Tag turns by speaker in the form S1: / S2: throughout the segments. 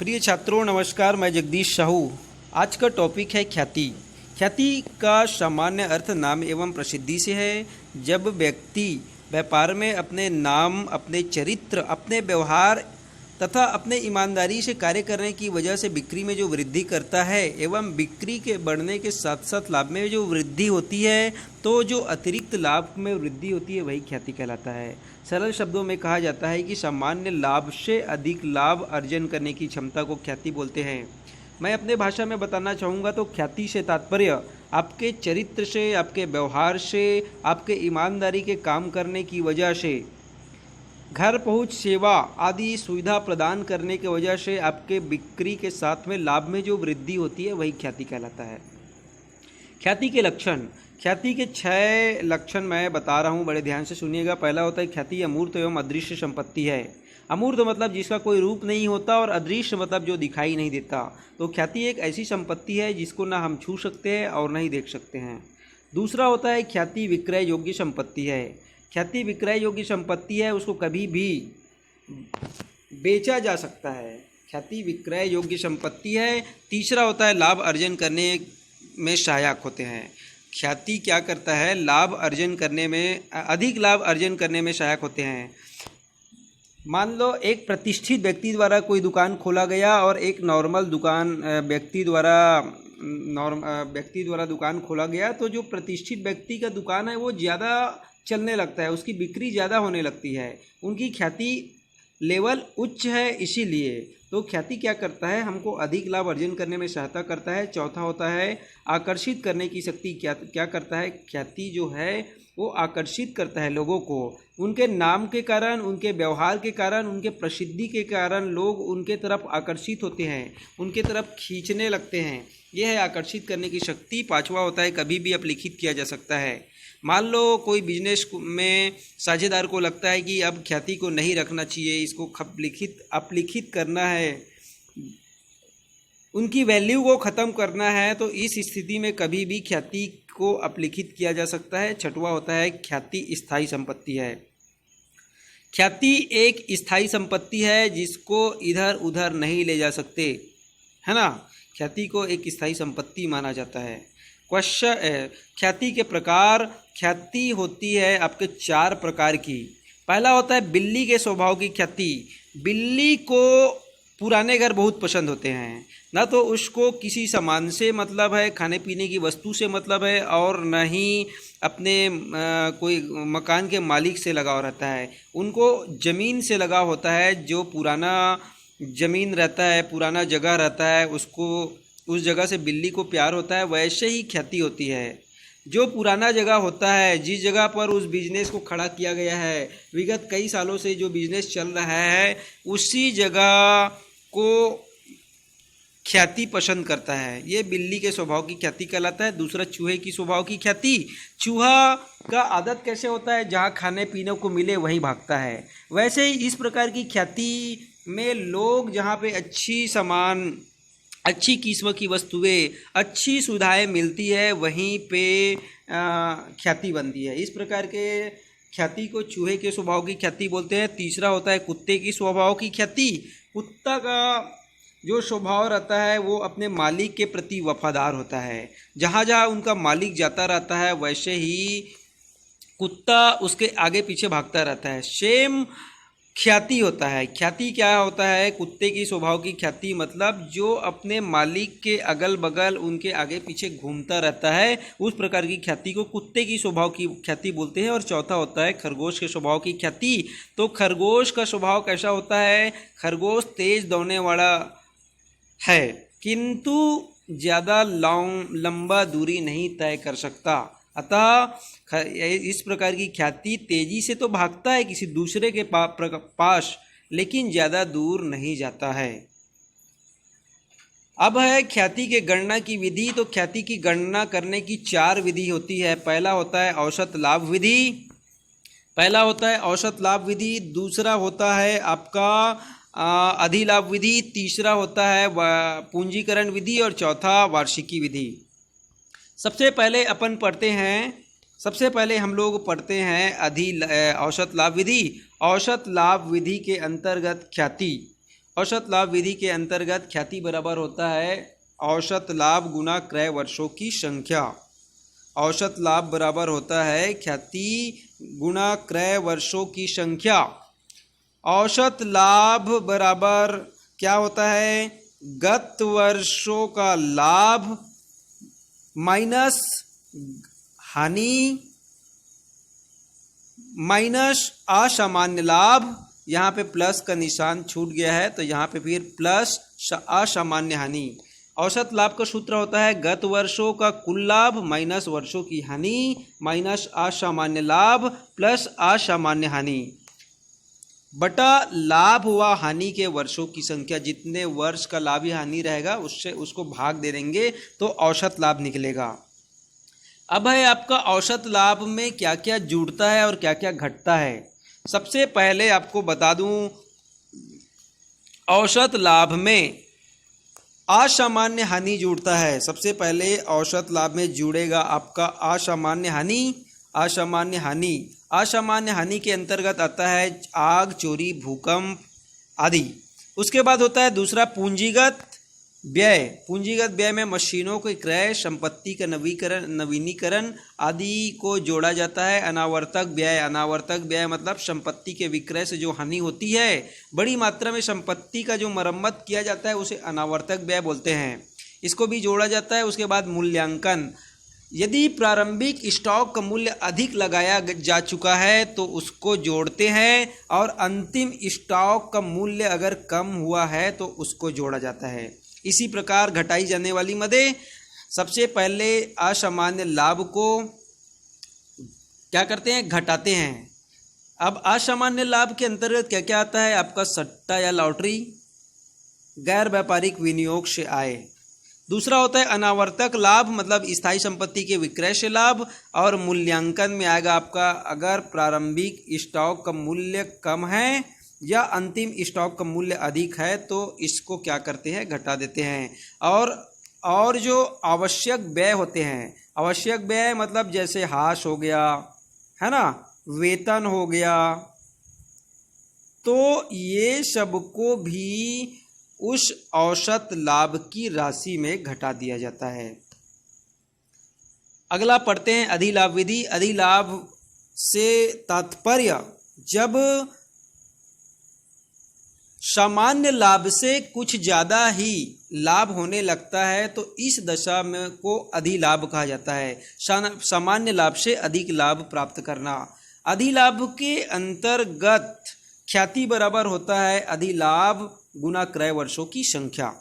S1: प्रिय छात्रों नमस्कार, मैं जगदीश साहू। आज का टॉपिक है ख्याति। ख्याति का सामान्य अर्थ नाम एवं प्रसिद्धि से है। जब व्यक्ति व्यापार में अपने नाम, अपने चरित्र, अपने व्यवहार तथा अपने ईमानदारी से कार्य करने की वजह से बिक्री में जो वृद्धि करता है एवं बिक्री के बढ़ने के साथ साथ लाभ में जो वृद्धि होती है, तो जो अतिरिक्त लाभ में वृद्धि होती है वही ख्याति कहलाता है। सरल शब्दों में कहा जाता है कि सामान्य लाभ से अधिक लाभ अर्जन करने की क्षमता को ख्याति बोलते हैं। मैं अपने भाषा में बताना चाहूँगा तो ख्याति से तात्पर्य आपके चरित्र से, आपके व्यवहार से, आपके ईमानदारी के काम करने की वजह से, घर पहुंच सेवा आदि सुविधा प्रदान करने की वजह से आपके बिक्री के साथ में लाभ में जो वृद्धि होती है वही ख्याति कहलाता है। ख्याति के लक्षण, ख्याति के 6 लक्षण मैं बता रहा हूँ, बड़े ध्यान से सुनिएगा। पहला होता है ख्याति अमूर्त एवं अदृश्य संपत्ति है। अमूर्त मतलब जिसका कोई रूप नहीं होता और अदृश्य मतलब जो दिखाई नहीं देता। तो ख्याति एक ऐसी संपत्ति है जिसको ना हम छू सकते हैं और ना ही देख सकते हैं। दूसरा होता है ख्याति विक्रय योग्य संपत्ति है। ख्याति विक्रय योग्य संपत्ति है, उसको कभी भी बेचा जा सकता है। ख्याति विक्रय योग्य संपत्ति है। तीसरा होता है लाभ अर्जन करने में सहायक होते हैं। ख्याति क्या करता है? लाभ अर्जन करने में, अधिक लाभ अर्जन करने में सहायक होते हैं। मान लो एक प्रतिष्ठित व्यक्ति द्वारा कोई दुकान खोला गया और एक नॉर्मल दुकान व्यक्ति द्वारा दुकान खोला गया, तो जो प्रतिष्ठित व्यक्ति का दुकान है वो ज़्यादा चलने लगता है, उसकी बिक्री ज़्यादा होने लगती है, उनकी ख्याति लेवल उच्च है। इसीलिए तो ख्याति क्या करता है? हमको अधिक लाभ अर्जन करने में सहायता करता है। चौथा होता है आकर्षित करने की शक्ति। क्या करता है? ख्याति जो है वो आकर्षित करता है लोगों को। उनके नाम के कारण, उनके व्यवहार के कारण, उनके प्रसिद्धि के कारण लोग उनके तरफ आकर्षित होते हैं, उनके तरफ खींचने लगते हैं। यह है आकर्षित करने की शक्ति। पांचवा होता है कभी भी अपलिखित किया जा सकता है। मान लो कोई बिजनेस में साझेदार को लगता है कि अब ख्याति को नहीं रखना चाहिए, इसको अपलिखित करना है, उनकी वैल्यू को ख़त्म करना है, तो इस स्थिति में कभी भी ख्याति को अपलिखित किया जा सकता है। छठवां होता है ख्याति स्थायी संपत्ति है। ख्याति एक स्थायी संपत्ति है जिसको इधर उधर नहीं ले जा सकते, है ना। ख्याति को एक स्थायी संपत्ति माना जाता है। ख्याति के प्रकार, ख्याति होती है आपके 4 प्रकार की। पहला होता है बिल्ली के स्वभाव की ख्याति। बिल्ली को पुराने घर बहुत पसंद होते हैं, ना तो उसको किसी सामान से मतलब है, खाने पीने की वस्तु से मतलब है, और न ही अपने कोई मकान के मालिक से लगाव रहता है। उनको ज़मीन से लगाव होता है। जो पुराना ज़मीन रहता है, पुराना जगह रहता है, उसको उस जगह से बिल्ली को प्यार होता है। वैसे ही ख्याति होती है। जो पुराना जगह होता है, जिस जगह पर उस बिजनेस को खड़ा किया गया है, विगत कई सालों से जो बिजनेस चल रहा है, उसी जगह को ख्याति पसंद करता है। ये बिल्ली के स्वभाव की ख्याति कहलाता है। दूसरा चूहे की स्वभाव की ख्याति। चूहा का आदत कैसे होता है? जहाँ खाने पीने को मिले वहीं भागता है। वैसे ही इस प्रकार की ख्याति में लोग जहाँ पे अच्छी सामान, अच्छी किस्म की वस्तुएं, अच्छी सुविधाएं मिलती है, वहीं पे ख्याति बनती है। इस प्रकार के ख्याति को चूहे के स्वभाव की ख्याति बोलते हैं। तीसरा होता है कुत्ते की स्वभाव की ख्याति। कुत्ता का जो स्वभाव रहता है वो अपने मालिक के प्रति वफादार होता है। जहाँ जहाँ उनका मालिक जाता रहता है वैसे ही कुत्ता उसके आगे पीछे भागता रहता है। सेम ख्याति होता है। ख्याति क्या होता है? कुत्ते की स्वभाव की ख्याति मतलब जो अपने मालिक के अगल बगल, उनके आगे पीछे घूमता रहता है, उस प्रकार की ख्याति को कुत्ते की स्वभाव की ख्याति बोलते हैं। और चौथा होता है खरगोश के स्वभाव की ख्याति। तो खरगोश का स्वभाव कैसा होता है? खरगोश तेज दौड़ने वाला है, किंतु ज़्यादा लंबा दूरी नहीं तय कर सकता। अतः इस प्रकार की ख्याति तेजी से तो भागता है किसी दूसरे के पास, लेकिन ज़्यादा दूर नहीं जाता है। अब है ख्याति के गणना की विधि। तो ख्याति की गणना करने की 4 विधि होती है। पहला होता है औसत लाभ विधि। दूसरा होता है आपका अधिलाभ विधि। तीसरा होता है पूंजीकरण विधि। और चौथा वार्षिकी विधि। सबसे पहले हम लोग पढ़ते हैं औसत लाभ विधि। औसत लाभ विधि के अंतर्गत ख्याति औसत लाभ विधि के अंतर्गत ख्याति बराबर होता है औसत लाभ गुना क्रय वर्षों की संख्या। औसत लाभ बराबर होता है ख्याति गुना क्रय वर्षों की संख्या। औसत लाभ बराबर क्या होता है? गत वर्षों का लाभ माइनस हानि माइनस असामान्य लाभ। यहाँ पे प्लस का निशान छूट गया है तो यहाँ पे फिर प्लस असामान्य हानि। औसत लाभ का सूत्र होता है गत वर्षों का कुल लाभ माइनस वर्षों की हानि माइनस असामान्य लाभ प्लस असामान्य हानि बटा लाभ हुआ हानि के वर्षों की संख्या। जितने वर्ष का लाभ या हानि रहेगा उससे उसको भाग दे देंगे तो औसत लाभ निकलेगा। अब है आपका औसत लाभ में क्या क्या जुड़ता है और क्या क्या घटता है। सबसे पहले आपको बता दूं, औसत लाभ में असामान्य हानि जुड़ता है। सबसे पहले औसत लाभ में जुड़ेगा आपका असामान्य हानि। असामान्य हानि असामान्य हानि के अंतर्गत आता है आग, चोरी, भूकंप आदि। उसके बाद होता है दूसरा पूंजीगत व्यय। पूंजीगत व्यय में मशीनों के क्रय, संपत्ति का नवीनीकरण आदि को जोड़ा जाता है। अनावर्तक व्यय। अनावर्तक व्यय मतलब संपत्ति के विक्रय से जो हानि होती है, बड़ी मात्रा में संपत्ति का जो मरम्मत किया जाता है उसे अनावर्तक व्यय बोलते हैं, इसको भी जोड़ा जाता है। उसके बाद मूल्यांकन। यदि प्रारंभिक स्टॉक का मूल्य अधिक लगाया जा चुका है तो उसको जोड़ते हैं, और अंतिम स्टॉक का मूल्य अगर कम हुआ है तो उसको जोड़ा जाता है। इसी प्रकार घटाई जाने वाली मदें। सबसे पहले असामान्य लाभ को क्या करते हैं? घटाते हैं। अब असामान्य लाभ के अंतर्गत क्या क्या आता है? आपका सट्टा या लॉटरी, गैर व्यापारिक विनियोग से आय। दूसरा होता है अनावर्तक लाभ मतलब स्थायी संपत्ति के विक्रय से लाभ। और मूल्यांकन में आएगा आपका अगर प्रारंभिक स्टॉक का मूल्य कम है या अंतिम स्टॉक का मूल्य अधिक है तो इसको क्या करते हैं? घटा देते हैं। और जो आवश्यक व्यय होते हैं, आवश्यक व्यय मतलब जैसे हाश हो गया, है ना, वेतन हो गया, तो ये सबको भी उस औसत लाभ की राशि में घटा दिया जाता है। अगला पढ़ते हैं अधिलाभ विधि। अधिलाभ से तात्पर्य जब सामान्य लाभ से कुछ ज़्यादा ही लाभ होने लगता है तो इस दशा में को अधिलाभ कहा जाता है। सामान्य लाभ से अधिक लाभ प्राप्त करना। अधिलाभ के अंतर्गत ख्याति बराबर होता है अधिलाभ गुना क्रय वर्षों की संख्या।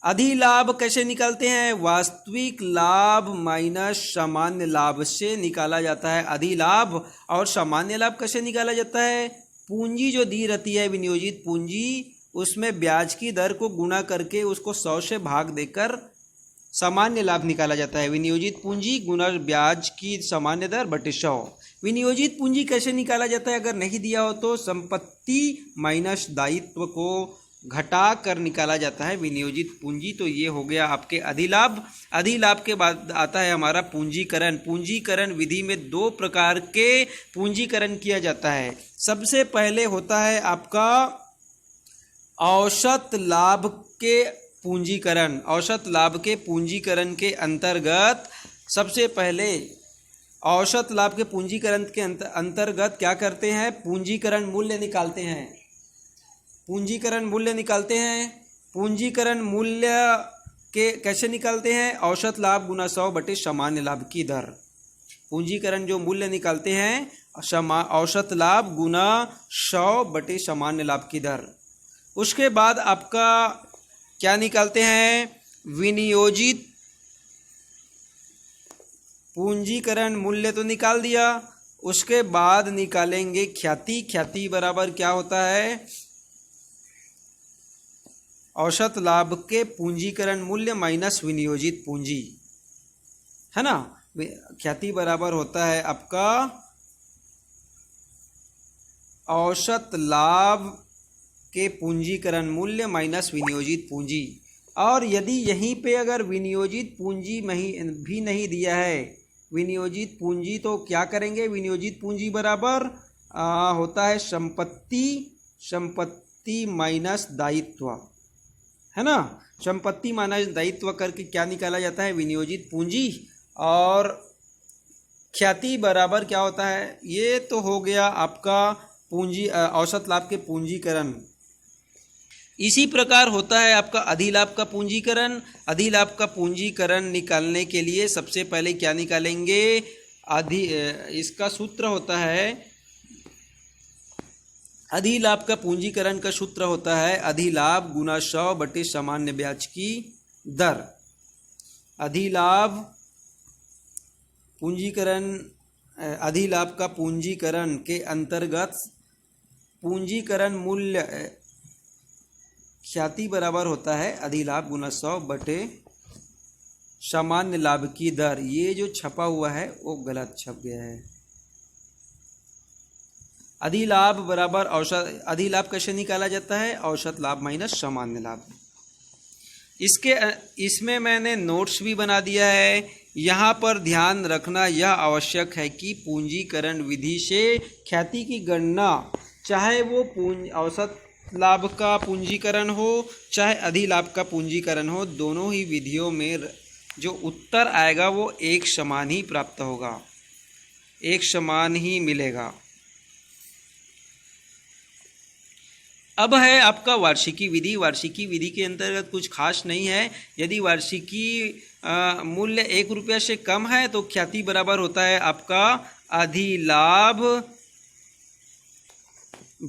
S1: अधिलाभ कैसे निकालते हैं? वास्तविक लाभ माइनस सामान्य लाभ से निकाला जाता है अधिलाभ। और सामान्य लाभ कैसे निकाला जाता है? पूंजी जो दी रहती है विनियोजित पूंजी, उसमें ब्याज की दर को गुणा करके उसको 100 से भाग देकर सामान्य लाभ निकाला जाता है। विनियोजित पूंजी गुना ब्याज की सामान्य दर बटे 100। विनियोजित पूंजी कैसे निकाला जाता है? अगर नहीं दिया हो तो संपत्ति माइनस दायित्व को घटा कर निकाला जाता है विनियोजित पूंजी। तो ये हो गया आपके अधिलाभ। अधिलाभ के बाद आता है हमारा पूंजीकरण। पूंजीकरण विधि में 2 प्रकार के पूंजीकरण किया जाता है। सबसे पहले होता है आपका औसत लाभ के पूंजीकरण। औसत लाभ के पूंजीकरण के अंतर्गत सबसे पहले औसत लाभ के पूंजीकरण के अंतर्गत क्या करते हैं? पूंजीकरण मूल्य निकालते हैं। पूंजीकरण मूल्य निकालते हैं। पूंजीकरण मूल्य के कैसे निकालते हैं? औसत लाभ गुना 100 बटे सामान्य लाभ की दर। पूंजीकरण जो मूल्य निकालते हैं औसत लाभ गुना 100 बटे सामान्य लाभ की दर। उसके बाद आपका क्या निकालते हैं? विनियोजित पूंजीकरण मूल्य तो निकाल दिया। उसके बाद निकालेंगे ख्याति। ख्याति बराबर क्या होता है? औसत लाभ के पूंजीकरण मूल्य माइनस विनियोजित पूंजी, है ना। ख्याति बराबर होता है आपका औसत लाभ के पूंजीकरण मूल्य माइनस विनियोजित पूंजी। और यदि यहीं पे अगर विनियोजित पूंजी भी नहीं दिया है, विनियोजित पूंजी, तो क्या करेंगे? विनियोजित पूंजी बराबर होता है संपत्ति संपत्ति माइनस दायित्व, है ना। संपत्ति माइनस दायित्व करके क्या निकाला जाता है, विनियोजित पूंजी। और ख्याति बराबर क्या होता है, ये तो हो गया आपका पूंजी औसत लाभ के पूंजीकरण। इसी प्रकार होता है आपका अधिलाभ का पूंजीकरण। अधिलाभ का पूंजीकरण निकालने के लिए सबसे पहले क्या निकालेंगे, इसका सूत्र होता है, अधिलाभ का पूंजीकरण का सूत्र होता है अधिलाभ गुना 100 बटे सामान्य ब्याज की दर। अधिलाभ पूंजीकरण, अधिलाभ का पूंजीकरण के अंतर्गत पूंजीकरण मूल्य ख्याति बराबर होता है अधिलाभ गुना 100 बटे सामान्य लाभ की दर। ये जो छपा हुआ है वो गलत छप गया है। अधिलाभ बराबर औसत, अधिलाभ कैसे निकाला जाता है, औसत लाभ माइनस सामान्य लाभ। इसमें मैंने नोट्स भी बना दिया है। यहाँ पर ध्यान रखना यह आवश्यक है कि पूंजीकरण विधि से ख्याति की गणना, चाहे वो औसत लाभ का पूंजीकरण हो चाहे अधिलाभ का पूंजीकरण हो, दोनों ही विधियों में जो उत्तर आएगा वो एक समान ही प्राप्त होगा, एक समान ही मिलेगा। अब है आपका वार्षिकी विधि। वार्षिकी विधि के अंतर्गत कुछ खास नहीं है। यदि वार्षिकी मूल्य 1 रुपया से कम है तो ख्याति बराबर होता है आपका अधिलाभ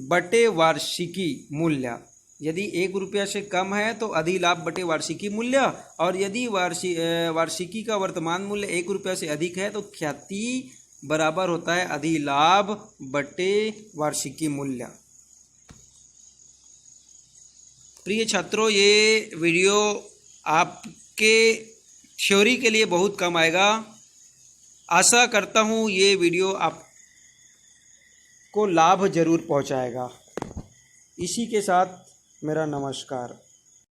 S1: बटे वार्षिकी मूल्य। यदि 1 रुपया से कम है तो अधिलाभ बटे वार्षिकी मूल्य, और यदि वार्षिकी का वर्तमान मूल्य 1 रुपया से अधिक है तो ख्याति बराबर होता है अधिलाभ बटे वार्षिकी मूल्य। प्रिय छात्रों, ये वीडियो आपके थ्योरी के लिए बहुत काम आएगा। आशा करता हूँ ये वीडियो आपको लाभ जरूर पहुँचाएगा। इसी के साथ मेरा नमस्कार।